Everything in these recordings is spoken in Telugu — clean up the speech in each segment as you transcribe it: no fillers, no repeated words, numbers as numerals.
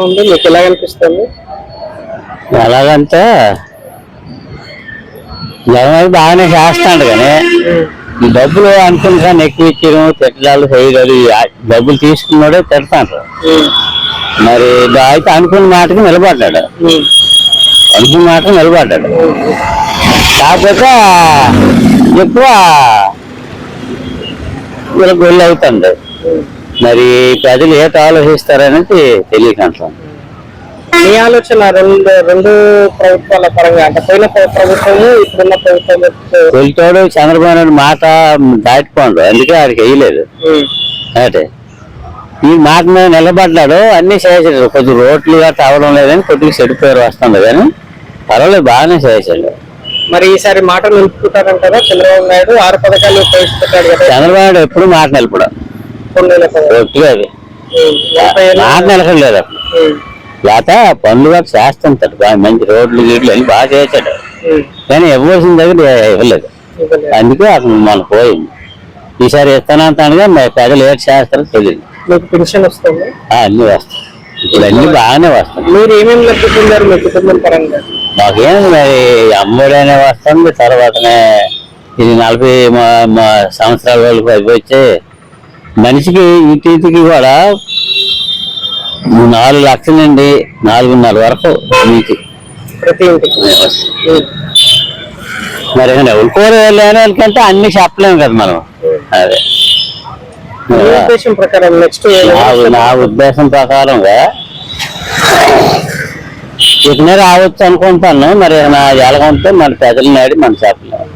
ఉంది మీకు ఎలా అనిపిస్తుంది? ఎలాగంటే జగన్ బాగానే చేస్తాడు కానీ డబ్బులు అనుకుని ఎక్కువ ఇచ్చారు తిట్టడాలు చేయలేదు. డబ్బులు తీసుకున్నాడే తిడతాడు. మరి అయితే అనుకున్న మాటకి నిలబడ్డాడు. కాకపోతే ఎక్కువ ఇలా గొల్లు అవుతుంది. మరి ప్రజలు ఏట ఆలోచిస్తారనేది తెలియకంటాం. మీ ఆలోచన రెండు ప్రభుత్వాల పరంగా అంటే పోయిన ప్రభుత్వము ఇప్పుడున్న ప్రభుత్వం తొలితోడు చంద్రబాబు నాయుడు మాట దాటిపోండు, అందుకే ఆడికి వేయలేదు. అంటే ఈ మాట మీద నిలబడ్డాడు, అన్ని చేసాడు. కొద్ది రోడ్లు గట్రా అవడం లేదని కొద్దిగా చెడిపోయారు వస్తుంది కానీ పర్వాలేదు బాగానే చేసాడు. మరి ఈసారి మాట నిలుపుకుంటారంటారా? చంద్రబాబు నాయుడు 6 పథకాలు ప్రవేశపెట్టాడు కదా. చంద్రబాబు నాయుడు ఎప్పుడు మాట నిలపడం అది మాట నిలకలేదు. అప్పుడు లేక పనులుగా చేస్తుంటాడు, మంచి రోడ్లు గీడ్లు అని బాగా చేశాడు కానీ ఇవ్వాల్సిన దగ్గర ఇవ్వలేదు. అందుకే అసలు మనం పోయింది. ఈసారి ఇస్తానంటానుగా ప్రజలు ఏడు చేస్తారో తెలియదు. పెన్షన్ వస్తుంది, అన్ని వస్తాయి. ఇప్పుడు అన్ని బాగానే వస్తాయి. మీరు ఏమేమి లబ్ధి పొందారు మీ కుటుంబం పరంగా? మాకేం మరి అమ్మడనే వస్తుంది. తర్వాతనే ఇది 40 సంవత్సరాల వరకు వచ్చే మనిషికి ఇంటికి కూడా 4 లక్షల నుండి 4.5 వరకు మీకు ప్రతి ఇంటికి. మరి ఎవరికోరు లేని వాళ్ళకంటే అన్ని చెప్పలేము కదా మనం. అదే ఉద్దేశం ప్రకారం నెక్స్ట్ నా ఉద్దేశం ప్రకారంగా ఇకనే రావచ్చు అనుకుంటాను. మరి నా ఎలాగంటే మన ప్రజలు నాడి మనం చెప్పలేము.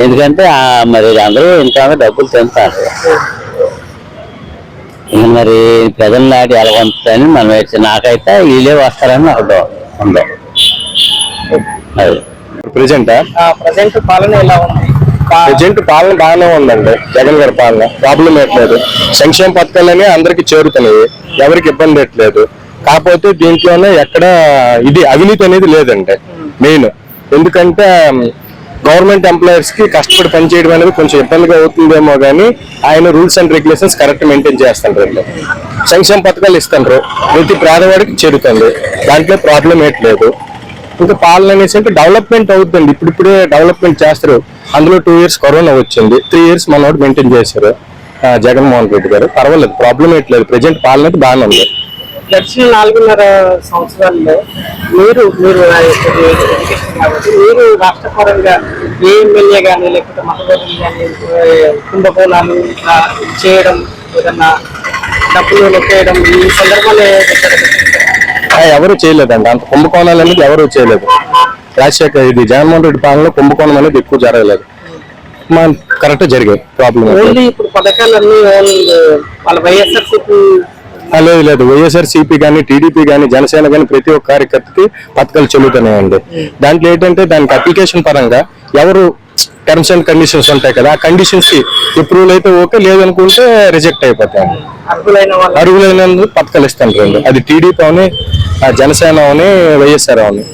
ఎందుకంటే మరి అందరూ ఇంకా డబ్బులు తింటారు. మరి ప్రజల నాటి ఎలాగొంటుందని మనం వేసి నాకైతే వీళ్ళే వస్తారని నాకు ఉందో. ప్రజెంట్ పాలన ఎలా ఉంది? ప్రజెంట్ పాలన బాగానే ఉందండి. జగన్ గారి పాలన ప్రాబ్లం ఏట్లేదు. సంక్షేమ పథకాలనే అందరికి చేరుతున్నాయి, ఎవరికి ఇబ్బంది పెట్టలేదు. కాకపోతే దీంట్లోనే ఎక్కడ ఇది అవినీతి అనేది లేదండి మెయిన్. ఎందుకంటే గవర్నమెంట్ ఎంప్లాయర్స్ కి కష్టపడి పనిచేయడం అనేది కొంచెం ఇబ్బందిగా అవుతుందేమో కానీ ఆయన rules and regulations correct maintain చేస్తుంటారు. సంక్షేమ పథకాలు ఇస్తుంటారు, ప్రతి పేదవాడికి చేరుతుంది, దాంట్లో ప్రాబ్లం ఏట్లేదు. ఇంకా పాలన అనేసి అంటే డెవలప్మెంట్ అవుతుంది. ఇప్పుడిప్పుడే డెవలప్మెంట్ చేస్తారు. అందులో 2 years కరోనా వచ్చింది, 3 years మనోడు మెయింటైన్ చేశారు జగన్మోహన్ రెడ్డి గారు. పర్వాలేదు, ప్రాబ్లం ఏట్లేదు. ప్రజెంట్ పాలన అయితే బాగానే ఉంది. గడిచిన 4.5 సంవత్సరాల్లో మీరు రాష్ట్ర పరంగా ఏ ఎమ్మెల్యే కానీ లేకపోతే మతపరులు కానీ కుంభకోణాలు చేయడం, ఏదన్నా డబ్బులు నొక్కేయడం ఈ సందర్భంలో ఎవరు చేయలేదండి. అంత కుంభకోణాలు అనేది ఎవరు చేయలేదు. రాజశేఖర్ ఇది జగన్మోహన్ రెడ్డి పాలనలో కుంభకోణం అనేది ఎక్కువ జరగలేదు, కరెక్ట్ జరిగాయి. ప్రాబ్లం ఇప్పుడు పథకాలన్నీ వాళ్ళ వైఎస్ఆర్సీపీ లేదు. వైఎస్ఆర్సీపీ కానీ టీడీపీ కానీ జనసేన కానీ ప్రతి ఒక్క కార్యకర్తకి పథకాలు చెల్లుతున్నాయండి. దాంట్లో ఏంటంటే దానికి అప్లికేషన్ పరంగా ఎవరు టర్మ్స్ అండ్ కండిషన్స్ ఉంటాయి కదా, ఆ కండిషన్స్ కి అప్రూవల్ అయితే ఓకే, లేదనుకుంటే రిజెక్ట్ అయిపోతాయి. అర్హులైన పథకాలు ఇస్తాను. అది టీడీపీ అవని, జనసేన అవని, వైఎస్ఆర్ అవని.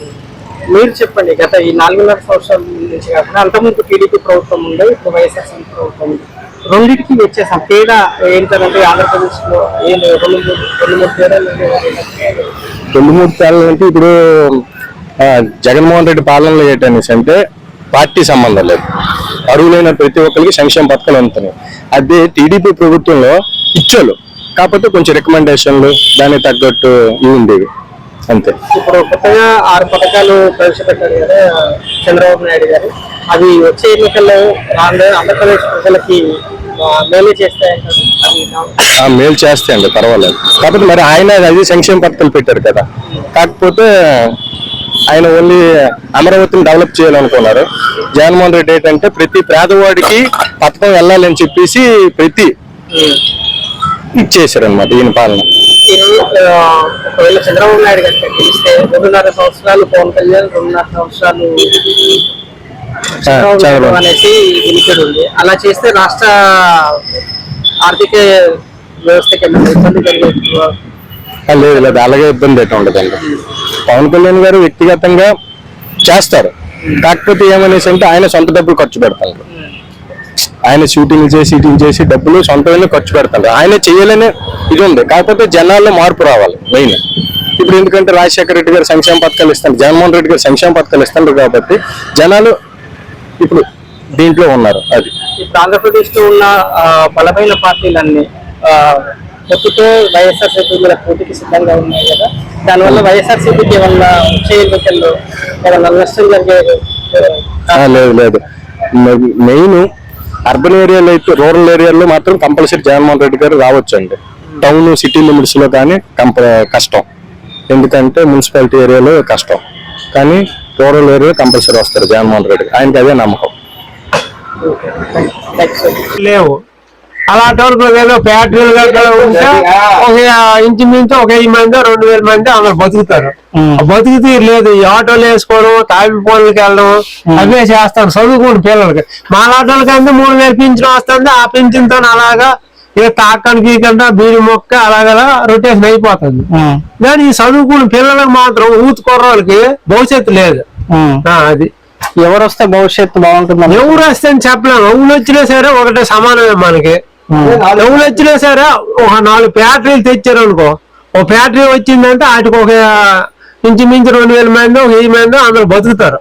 మీరు చెప్పండి, గత ఈ 4.5 సంవత్సరాల నుంచి కాకుండా అంతకుముందు టీడీపీ ప్రభుత్వం ఉండే, ఇప్పుడు వైఎస్ఆర్సీపీ ప్రభుత్వం ఉంది. రెండింటికి వచ్చేసాం. తేడా ఏంటంటే ఆంధ్రప్రదేశ్ లో 2-3 తేడాలు అంటే ఇప్పుడు జగన్మోహన్ రెడ్డి పాలనలో ఏంటనేసి అంటే పార్టీ సంబంధం లేదు, అర్హులైన ప్రతి ఒక్కరికి సంక్షేమ పథకాలు అందుతున్నాయి. అదే టీడీపీ ప్రభుత్వంలో ఇచ్చారు, కాకపోతే కొంచెం రికమెండేషన్లు దానికి తగ్గట్టు ఇవి ఉండేవి అంతే. ఇప్పుడు కొత్తగా 6 పథకాలు ప్రవేశపెట్టారు కదా చంద్రబాబు నాయుడు గారు. అవి వచ్చే ఎన్నికల్లో ఆంధ్రప్రదేశ్ ప్రజలకి మేలు చేస్తాయంటారు? మేలు చేస్తాయండి, పర్వాలేదు. కాకపోతే మరి ఆయన అది సంక్షేమ పథకాలు పెట్టారు కదా, కాకపోతే ఆయన ఓన్లీ అమరావతిని డెవలప్ చేయాలనుకున్నారు. జగన్మోహన్ రెడ్డి ఏంటంటే ప్రతి పేదవాడికి పథకం వెళ్ళాలని చెప్పేసి ప్రతి ఇచ్చేసారనమాట ఈయన పాలన. ఒకవేళ చంద్రబాబు నాయుడు గారు గెలిస్తే 2.5 సంవత్సరాలు, పవన్ కళ్యాణ్ 2.5 సంవత్సరాలు అనేసి వినికిడి ఉంది. అలా చేస్తే రాష్ట్ర ఆర్థిక వ్యవస్థకి ఇబ్బంది కలిగే? లేదు, అలాగే ఇబ్బంది అయితే ఉండదండి. పవన్ కళ్యాణ్ గారు వ్యక్తిగతంగా చేస్తారు, కాకపోతే ఏమనేసి అంటే ఆయన సొంత డబ్బులు ఖర్చు పెడతారు. ఆయన షూటింగ్ చేసి డబ్బులు సొంతంగా ఖర్చు పెడతారు. ఆయన చేయాలనే ఇది ఉంది. కాకపోతే జనాల్లో మార్పు రావాలి మెయిన్. ఇప్పుడు ఎందుకంటే రాజశేఖర రెడ్డి గారు సంక్షేమ పథకాలు ఇస్తారు, జగన్మోహన్ రెడ్డి గారు సంక్షేమ పథకాలు ఇస్తారు కాబట్టి జనాలు ఇప్పుడు దీంట్లో ఉన్నారు. అది ఇప్పుడు ఆంధ్రప్రదేశ్ లో ఉన్న బలమైన పార్టీలన్నీ పొత్తుతో వైఎస్ఆర్సీపీ మీద పోటీకి సిద్ధంగా ఉన్నాయి కదా, దానివల్ల వైఎస్ఆర్సీపీకి ఏమన్నా వచ్చే ఎన్నికల్లో ఏమన్నా నష్టం జరిగేది? లేదు. మెయిన్ అర్బన్ ఏరియాలో అయితే, రూరల్ ఏరియాలో మాత్రం కంపల్సరీ జగన్మోహన్ రెడ్డి గారు రావచ్చు అండి. టౌన్ సిటీ లిమిట్స్ లో కానీ కష్టం, ఎందుకంటే మున్సిపాలిటీ ఏరియాలో కష్టం. కానీ రూరల్ ఏరియా కంపల్సరీ వస్తారు జగన్మోహన్ రెడ్డి, ఆయనకి అదే నమ్మకం. లేవు అలాంటి వరకు ఏదో ఫ్యాక్టరీలు ఉంటే ఒక ఇంచుమించు 1000 మంది 2000 మంది అందరు బతుకుతారు. బతుకుతీ లేదు. ఈ ఆటోలు వేసుకోవడం, తాపి పనులకి వెళ్ళడం అవే చేస్తాను చదువుకోండి పిల్లలకి. మా లాంటి 3000 పింఛన్ వస్తుంది. ఆ పింఛన్తో అలాగా ఏ తాకని గీకంటే బీడి మొక్క అలాగలా రొటేషన్ అయిపోతుంది. కానీ ఈ చదువుకున్న పిల్లలకు మాత్రం ఊతు కుర్రోళ్ళకి భవిష్యత్తు లేదు. అది ఎవరు వస్తే భవిష్యత్తు బాగుంటుంది? ఎవరు వస్తే అని చెప్పలేము. ఎవరు వచ్చినా సరే ఒకటే సమానమే మనకి. ఎవరు వచ్చినా సరే ఒక 4 ఫ్యాక్టరీలు తెచ్చారు అనుకో, ఒక ఫ్యాక్టరీ వచ్చిందంటే వాటికి ఒక ఇంచుమించు 2000 మంది 1000 మంది అందరూ బతుకుతారు.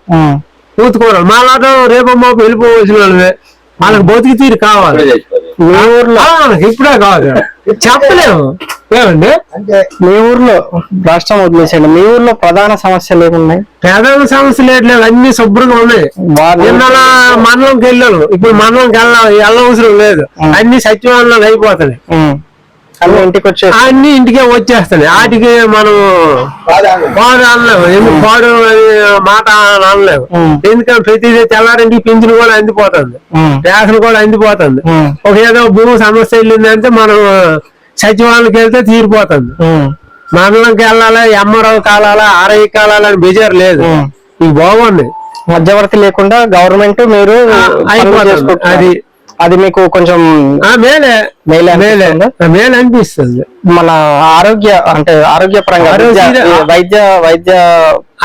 ఊతుకోవాలి. మా లాంటి రేపు మాపు వెళ్ళిపోవలసిన వాళ్ళే, వాళ్ళకి బతికి తీరు కావాలి. మీ ఊర్లో ఇప్పుడే కాదు చెప్పలేము. ఏమండి మీ ఊర్లో రాష్ట్రం వదిలేసండి, మీ ఊర్లో ప్రధాన సమస్యలు ఏమున్నాయి? ప్రధాన సమస్యలు ఏట్లేదు, అన్ని శుభ్రంగా ఉన్నాయి. నిన్న మండలంకి వెళ్ళాను, ఇప్పుడు మండలంకి వెళ్ళవసరం లేదు. అన్ని సచివాలయాలు అయిపోతాయి. అన్ని ఇంటికే వచ్చేస్తాయి. వాటికి మనం పాడు అనలేము, ఎందుకు పాడు మాట అనలేము. ఎందుకంటే ప్రతిదీ తెల్లారింటికి పింఛను కూడా అందిపోతుంది, రేషన్ కూడా అందిపోతుంది. ఒక ఏదో భూమి సమస్య వెళ్ళిందంటే మనం సచివాలయానికి వెళ్తే తీరిపోతుంది. మండలంకి వెళ్ళాలా, ఎంఆర్ఓ కాలాలా, ఆర్ఐ కాలాలా అని బెజార్ లేదు. ఇవి బాగుంది, మధ్యవర్తి లేకుండా గవర్నమెంట్ మీరు అది అది మీకు కొంచెం మేలు అనిపిస్తుంది. మన ఆరోగ్యపరంగా వైద్య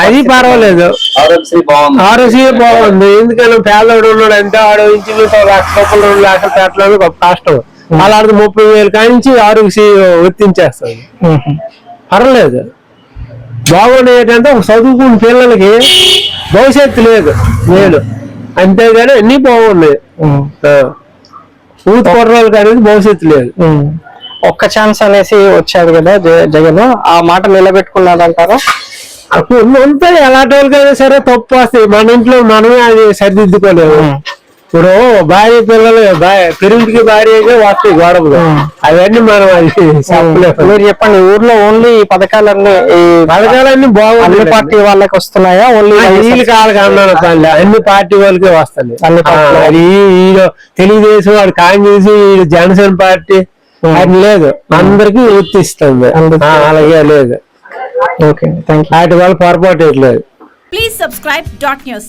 అది పర్వాలేదు, ఆరోగ్య బాగుంది. ఎందుకంటే పేదవాడు ఉన్నాడు అంటే వాడు ఇంచుమించు 1 లక్ష రూపాయలు 2 లక్షలు పెట్టడానికి గొప్ప కష్టం. అలాంటి 30,000 కానించి ఆరోగ్య వర్తించేస్తుంది. పర్వాలేదు, బాగుండే ఏంటంటే ఒక చదువుకున్న పిల్లలకి భవిష్యత్తు లేదు మేలు, అంతేగాని అన్ని బాగున్నాయి. ఊతు కొర్రాలకు అనేది భవిష్యత్తు లేదు. ఒక్క ఛాన్స్ అనేసి వచ్చాడు కదా జగన్, ఆ మాట నిలబెట్టుకున్నాడంటారా? అంతా ఎలాంటి వాళ్ళకైనా సరే తప్పు వస్తాయి, మన ఇంట్లో మనమే అది సరిదిద్దుకోలేము. ఇప్పుడు భార్య పిల్లలు పెరుగుడికి భార్యగా వస్తాయి గొడవలు, అవన్నీ మనం అది చెప్పలేము. మీరు చెప్పండి, ఊర్లో ఓన్లీ ఈ పథకాలన్నీ బాగుంది. అన్ని పార్టీ వాళ్ళకి వస్తున్నాయా? ఓన్లీ వీళ్ళు కాళ్ళకి అన్నాను పనులు అన్ని పార్టీ వాళ్ళకే వస్తాయి. అది తెలుగుదేశం, వాడు కాంగ్రెస్, జనసేన పార్టీ అది లేదు, అందరికి వర్తిస్తుంది. అలాగే లేదు. Okay, thank you. వాటి వల్ల పొరపాటు లేదు. Please subscribe .news.